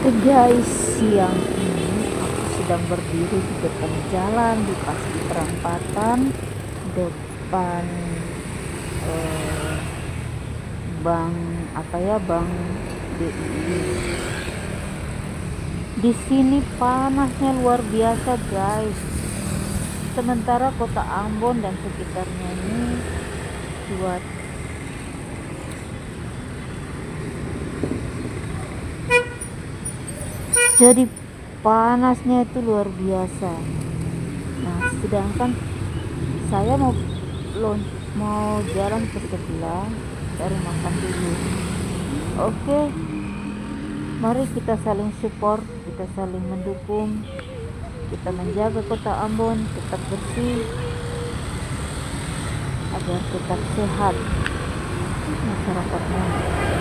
Oke guys, siang ini aku sedang berdiri di depan jalan di pas di perempatan depan eh, bank bank BPDM. Di sini panasnya luar biasa guys. Sementara kota Ambon dan sekitarnya ini buat jadi panasnya itu luar biasa. Nah, sedangkan saya mau jalan ke sebelah cari makan dulu. Oke, mari kita saling support, kita saling mendukung, kita menjaga kota Ambon tetap bersih agar tetap sehat masyarakatnya.